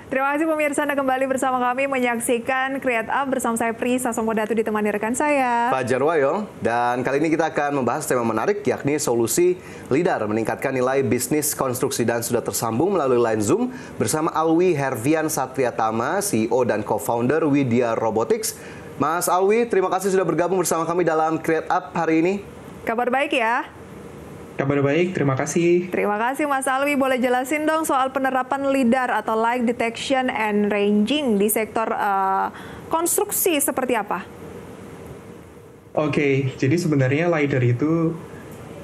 Terima kasih pemirsa Anda kembali bersama kami menyaksikan Create Up bersama saya Prisa Somodatu ditemani rekan saya Fajar Wayo. Dan kali ini kita akan membahas tema menarik yakni solusi LiDAR meningkatkan nilai bisnis konstruksi, dan sudah tersambung melalui line Zoom bersama Alwi Hervian Satriatama, CEO dan co-founder Widya Robotics. Mas Alwi, terima kasih sudah bergabung bersama kami dalam Create Up hari ini. Kabar baik ya? Kabar baik, terima kasih. Terima kasih Mas Alwi. Boleh jelasin dong soal penerapan LiDAR atau Light Detection and Ranging di sektor konstruksi seperti apa? Oke, jadi sebenarnya LiDAR itu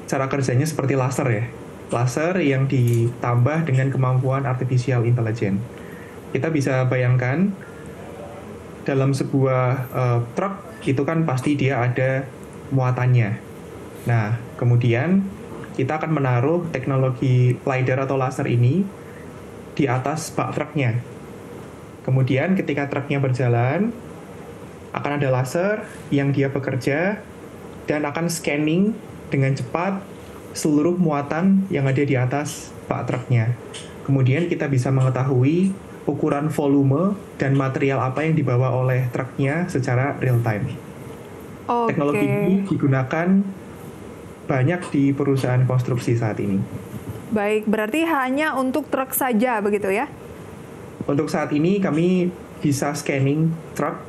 cara kerjanya seperti laser ya. Laser yang ditambah dengan kemampuan artificial intelligence. Kita bisa bayangkan dalam sebuah truk itu kan pasti dia ada muatannya. Nah, kemudian kita akan menaruh teknologi LiDAR atau laser ini di atas bak truknya. Kemudian ketika truknya berjalan, akan ada laser yang dia bekerja dan akan scanning dengan cepat seluruh muatan yang ada di atas bak truknya. Kemudian kita bisa mengetahui ukuran volume dan material apa yang dibawa oleh truknya secara real time. Teknologi ini digunakan banyak di perusahaan konstruksi saat ini. Baik, berarti hanya untuk truk saja begitu ya? Untuk saat ini kami bisa scanning truk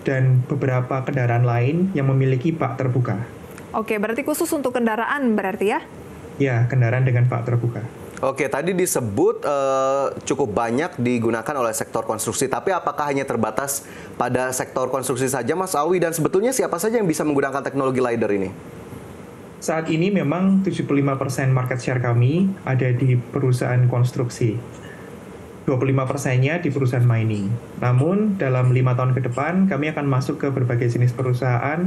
dan beberapa kendaraan lain yang memiliki bak terbuka. Oke, berarti khusus untuk kendaraan berarti ya? Ya, kendaraan dengan bak terbuka. Oke, tadi disebut cukup banyak digunakan oleh sektor konstruksi, tapi apakah hanya terbatas pada sektor konstruksi saja, Mas Alwi? Dan sebetulnya siapa saja yang bisa menggunakan teknologi LiDAR ini? Saat ini memang 75% market share kami ada di perusahaan konstruksi. 25%-nya di perusahaan mining. Namun dalam 5 tahun ke depan kami akan masuk ke berbagai jenis perusahaan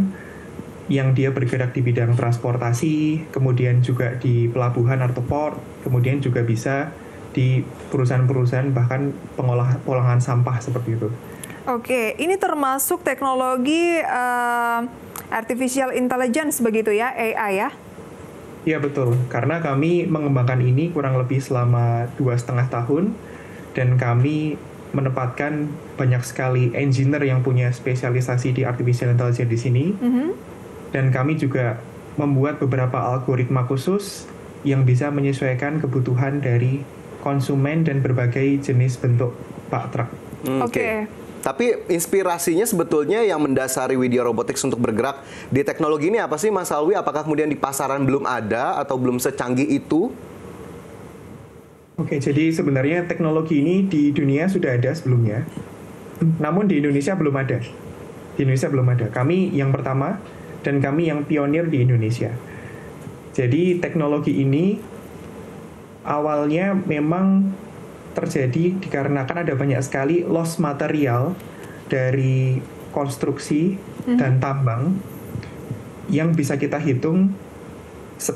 yang dia bergerak di bidang transportasi, kemudian juga di pelabuhan atau port, kemudian juga bisa di perusahaan-perusahaan bahkan pengolahan sampah seperti itu. Oke, ini termasuk teknologi artificial intelligence begitu ya, AI ya? Iya betul, karena kami mengembangkan ini kurang lebih selama 2,5 tahun, dan kami menempatkan banyak sekali engineer yang punya spesialisasi di artificial intelligence di sini, dan kami juga membuat beberapa algoritma khusus yang bisa menyesuaikan kebutuhan dari konsumen dan berbagai jenis bentuk bak truk. Oke. Tapi inspirasinya sebetulnya yang mendasari Widya Robotics untuk bergerak di teknologi ini apa sih, Mas Alwi? Apakah kemudian di pasaran belum ada atau belum secanggih itu? Oke, jadi sebenarnya teknologi ini di dunia sudah ada sebelumnya, namun di Indonesia belum ada. Di Indonesia belum ada. Kami yang pertama dan kami yang pionir di Indonesia. Jadi teknologi ini awalnya memang terjadi dikarenakan ada banyak sekali loss material dari konstruksi dan tambang yang bisa kita hitung.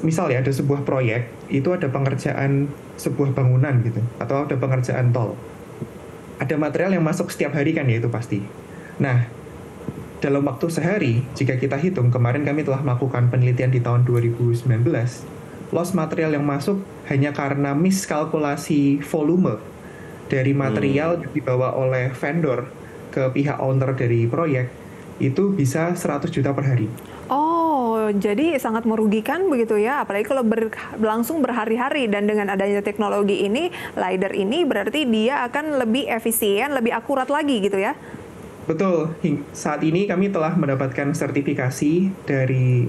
Misal ya, ada sebuah proyek, itu ada pengerjaan sebuah bangunan gitu, atau ada pengerjaan tol. Ada material yang masuk setiap hari kan ya, itu pasti. Nah, dalam waktu sehari, jika kita hitung, kemarin kami telah melakukan penelitian di tahun 2019, loss material yang masuk hanya karena miskalkulasi volume dari material yang dibawa oleh vendor ke pihak owner dari proyek, itu bisa 100 juta per hari. Oh, jadi sangat merugikan begitu ya, apalagi kalau berlangsung berhari-hari, dan dengan adanya teknologi ini, LiDAR ini berarti dia akan lebih efisien, lebih akurat lagi gitu ya? Betul, saat ini kami telah mendapatkan sertifikasi dari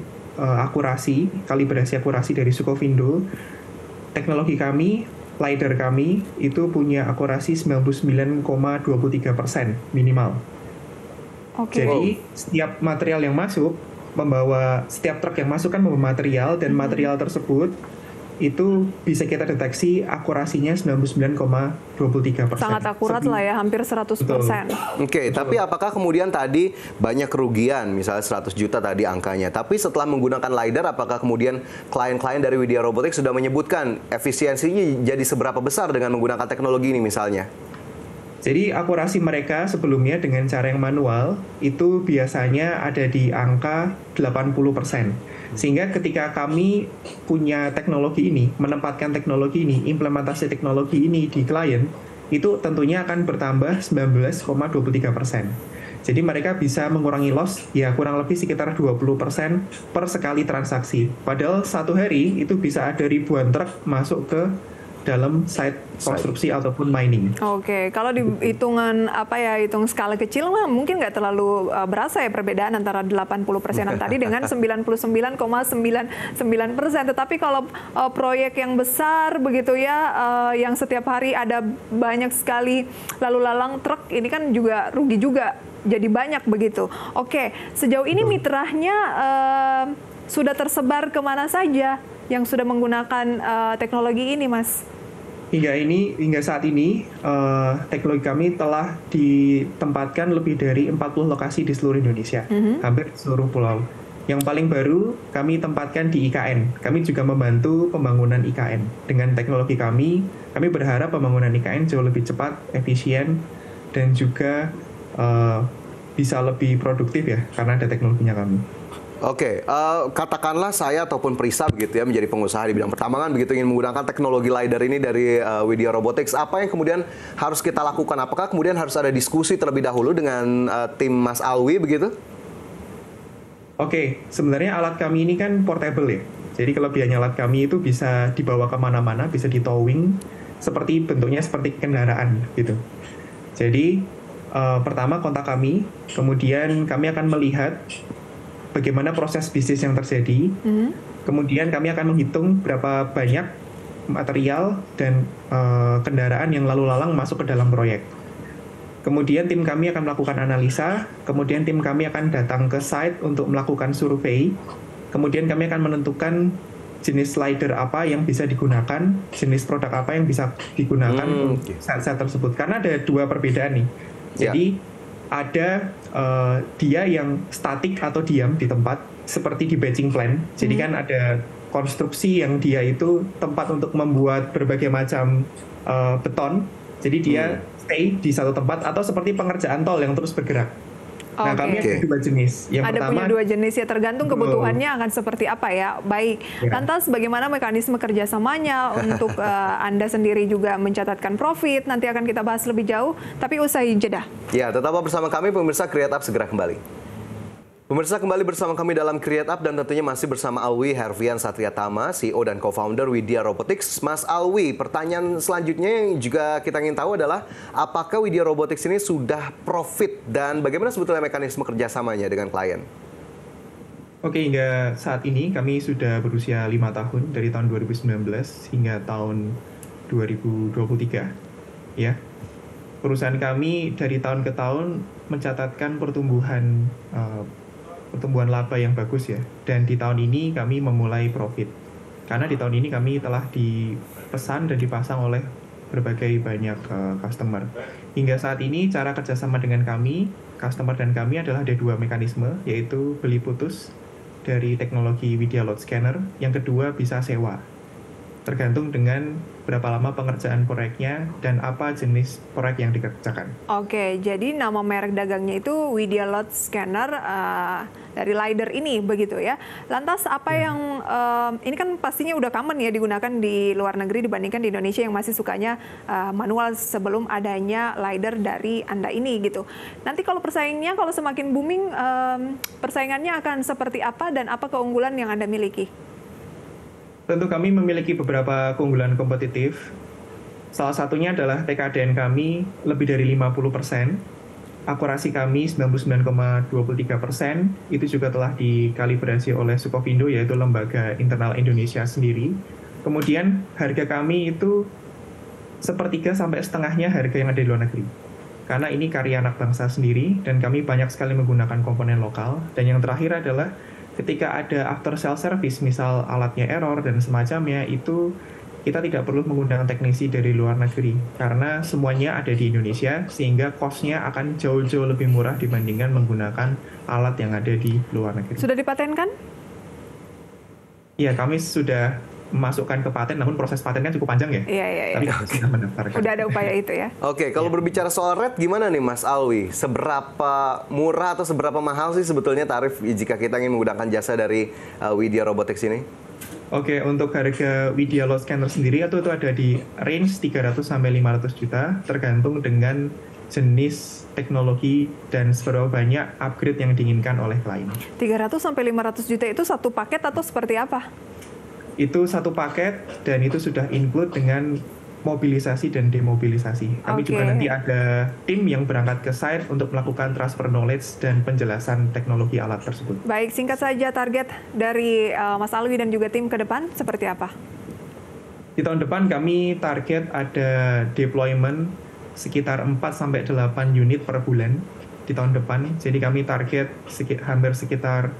kalibrasi akurasi dari Sukovindo. Teknologi kami, LiDAR kami, itu punya akurasi 99,23% minimal. Jadi setiap material yang masuk, setiap truk yang masuk kan membawa material, dan material tersebut itu bisa kita deteksi akurasinya 99,23%. Sangat akurat lah ya, hampir 100%. Oke, tapi apakah kemudian tadi banyak kerugian, misalnya 100 juta tadi angkanya, tapi setelah menggunakan LiDAR, apakah kemudian klien-klien dari Widya Robotics sudah menyebutkan efisiensinya jadi seberapa besar dengan menggunakan teknologi ini misalnya? Jadi akurasi mereka sebelumnya dengan cara yang manual itu biasanya ada di angka 80%. Sehingga ketika kami punya teknologi ini, menempatkan teknologi ini, implementasi teknologi ini di klien, itu tentunya akan bertambah 19,23%. Jadi mereka bisa mengurangi loss ya kurang lebih sekitar 20% per sekali transaksi. Padahal satu hari itu bisa ada ribuan truk masuk ke dalam site konstruksi ataupun mining. Oke, kalau di hitungan hitung skala kecil mah mungkin nggak terlalu berasa ya perbedaan antara 80%-an tadi dengan 99,99%. Tetapi kalau proyek yang besar begitu ya, yang setiap hari ada banyak sekali lalu lalang truk, ini kan juga rugi juga. Jadi banyak begitu. Oke, sejauh ini mitranya sudah tersebar kemana saja yang sudah menggunakan teknologi ini, Mas? Hingga saat ini, teknologi kami telah ditempatkan lebih dari 40 lokasi di seluruh Indonesia, hampir seluruh pulau. Yang paling baru kami tempatkan di IKN. Kami juga membantu pembangunan IKN. Dengan teknologi kami berharap pembangunan IKN jauh lebih cepat, efisien, dan juga bisa lebih produktif ya, karena ada teknologinya kami. Oke, katakanlah saya ataupun Prisa begitu ya, menjadi pengusaha di bidang pertambangan begitu, ingin menggunakan teknologi LiDAR ini dari Widya Robotics. Apa yang kemudian harus kita lakukan? Apakah kemudian harus ada diskusi terlebih dahulu dengan tim Mas Alwi begitu? Oke, sebenarnya alat kami ini kan portable ya. Jadi kelebihannya alat kami itu bisa dibawa kemana-mana, bisa di-towing, bentuknya seperti kendaraan gitu. Jadi pertama kontak kami, kemudian kami akan melihat bagaimana proses bisnis yang terjadi, kemudian kami akan menghitung berapa banyak material dan kendaraan yang lalu lalang masuk ke dalam proyek. Kemudian tim kami akan melakukan analisa, kemudian tim kami akan datang ke site untuk melakukan survei, kemudian kami akan menentukan jenis LiDAR apa yang bisa digunakan, jenis produk apa yang bisa digunakan untuk site tersebut. Karena ada dua perbedaan nih. Jadi ada dia yang statik atau diam di tempat seperti di batching plant. Jadi kan ada konstruksi yang dia itu tempat untuk membuat berbagai macam beton. Jadi dia stay di satu tempat, atau seperti pengerjaan tol yang terus bergerak. Nah, kami ada dua jenis. Yang pertama, punya dua jenis ya, tergantung kebutuhannya akan seperti apa ya. Baik, lantas bagaimana mekanisme kerjasamanya untuk Anda sendiri juga mencatatkan profit? Nanti akan kita bahas lebih jauh, tapi usai jeda. Ya, tetaplah bersama kami pemirsa Create Up segera kembali. Pemirsa, kembali bersama kami dalam Create Up dan tentunya masih bersama Alwi Hervian Satriatama, CEO dan co-founder Widya Robotics. Mas Alwi, pertanyaan selanjutnya yang juga kita ingin tahu adalah apakah Widya Robotics ini sudah profit dan bagaimana sebetulnya mekanisme kerjasamanya dengan klien? Oke, hingga saat ini kami sudah berusia 5 tahun dari tahun 2019 hingga tahun 2023. Ya, perusahaan kami dari tahun ke tahun mencatatkan pertumbuhan laba yang bagus ya. Dan di tahun ini kami memulai profit. Karena di tahun ini kami telah dipesan dan dipasang oleh berbagai banyak customer. Hingga saat ini cara kerjasama dengan kami, customer dan kami adalah ada dua mekanisme, yaitu beli putus dari teknologi Widya Load Scanner. Yang kedua bisa sewa. Tergantung dengan berapa lama pengerjaan proyeknya dan apa jenis proyek yang dikerjakan. Oke, jadi nama merek dagangnya itu Widya Load Scanner dari LiDAR ini begitu ya. Lantas apa yang ini kan pastinya udah common ya digunakan di luar negeri dibandingkan di Indonesia yang masih sukanya manual sebelum adanya LiDAR dari Anda ini gitu. Nanti kalau persaingnya kalau semakin booming persaingannya akan seperti apa dan apa keunggulan yang Anda miliki? Tentu kami memiliki beberapa keunggulan kompetitif. Salah satunya adalah TKDN kami lebih dari 50%, akurasi kami 99,23%, itu juga telah dikalibrasi oleh Sukovindo, yaitu lembaga internal Indonesia sendiri. Kemudian harga kami itu sepertiga sampai setengahnya harga yang ada di luar negeri. Karena ini karya anak bangsa sendiri, dan kami banyak sekali menggunakan komponen lokal. Dan yang terakhir adalah ketika ada after sale service, misal alatnya error dan semacamnya, itu kita tidak perlu mengundang teknisi dari luar negeri. Karena semuanya ada di Indonesia, sehingga cost-nya akan jauh-jauh lebih murah dibandingkan menggunakan alat yang ada di luar negeri. Sudah dipatenkan? Iya, kami sudah memasukkan ke paten, namun proses patennya cukup panjang ya. Iya. Tapi sudah mendaftarkan. Udah ada upaya itu ya. Oke, kalau berbicara soal rate gimana nih Mas Alwi? Seberapa murah atau seberapa mahal sih sebetulnya tarif jika kita ingin menggunakan jasa dari Widya Robotics ini? Oke, untuk harga Widya Load Scanner sendiri itu ada di range 300 sampai 500 juta tergantung dengan jenis teknologi dan seberapa banyak upgrade yang diinginkan oleh klien. 300 sampai 500 juta itu satu paket atau seperti apa? Itu satu paket dan itu sudah include dengan mobilisasi dan demobilisasi. Kami juga nanti ada tim yang berangkat ke site untuk melakukan transfer knowledge dan penjelasan teknologi alat tersebut. Baik, singkat saja target dari Mas Alwi dan juga tim ke depan seperti apa? Di tahun depan kami target ada deployment sekitar 4-8 unit per bulan di tahun depan. Jadi kami target hampir sekitar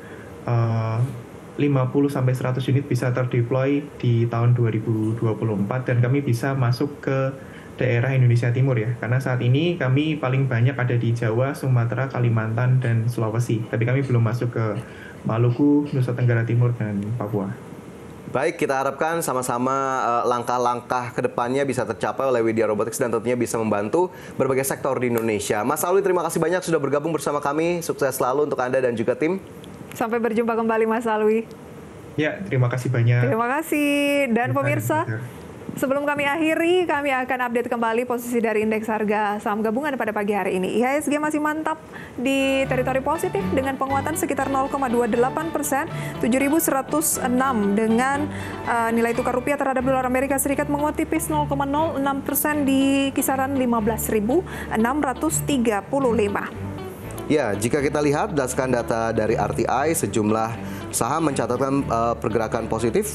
50-100 unit bisa terdeploy di tahun 2024 dan kami bisa masuk ke daerah Indonesia Timur ya. Karena saat ini kami paling banyak ada di Jawa, Sumatera, Kalimantan, dan Sulawesi. Tapi kami belum masuk ke Maluku, Nusa Tenggara Timur, dan Papua. Baik, kita harapkan sama-sama langkah-langkah ke depannya bisa tercapai oleh Widya Robotics dan tentunya bisa membantu berbagai sektor di Indonesia. Mas Alwi, terima kasih banyak sudah bergabung bersama kami. Sukses selalu untuk Anda dan juga tim. Sampai berjumpa kembali, Mas Alwi. Ya, terima kasih banyak. Terima kasih. Dan pemirsa, sebelum kami akhiri, kami akan update kembali posisi dari indeks harga saham gabungan pada pagi hari ini. IHSG masih mantap di teritori positif dengan penguatan sekitar 0,28%, 7.106 dengan nilai tukar rupiah terhadap dolar Amerika Serikat menguat tipis 0,06% di kisaran 15.635. Ya, jika kita lihat berdasarkan data dari RTI, sejumlah saham mencatatkan pergerakan positif.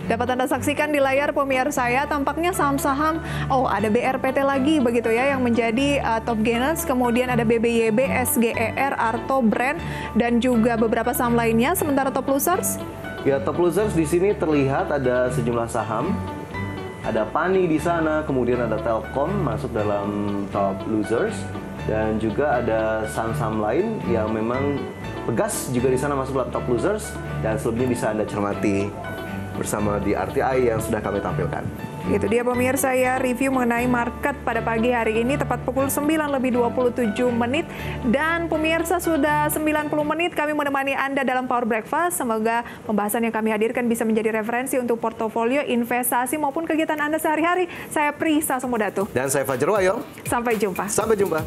Dapat Anda saksikan di layar pemirsa saya, tampaknya saham-saham, ada BRPT lagi begitu ya yang menjadi top gainers, kemudian ada BBYB, SGER, Arto, Brand, dan juga beberapa saham lainnya. Sementara top losers? Ya, top losers di sini terlihat ada sejumlah saham. Ada Pani di sana, kemudian ada Telkom masuk dalam top losers. Dan juga ada saham-saham lain yang memang Pegas juga di sana masuk dalam top losers. Dan selebihnya bisa Anda cermati bersama di RTI yang sudah kami tampilkan. Itu dia pemirsa ya, review mengenai market pada pagi hari ini tepat pukul 9:27 dan pemirsa sudah 90 menit kami menemani Anda dalam Power Breakfast. Semoga pembahasan yang kami hadirkan bisa menjadi referensi untuk portofolio, investasi maupun kegiatan Anda sehari-hari. Saya Prisa Sumodatu. Dan saya Fajar Wayo. Sampai jumpa. Sampai jumpa.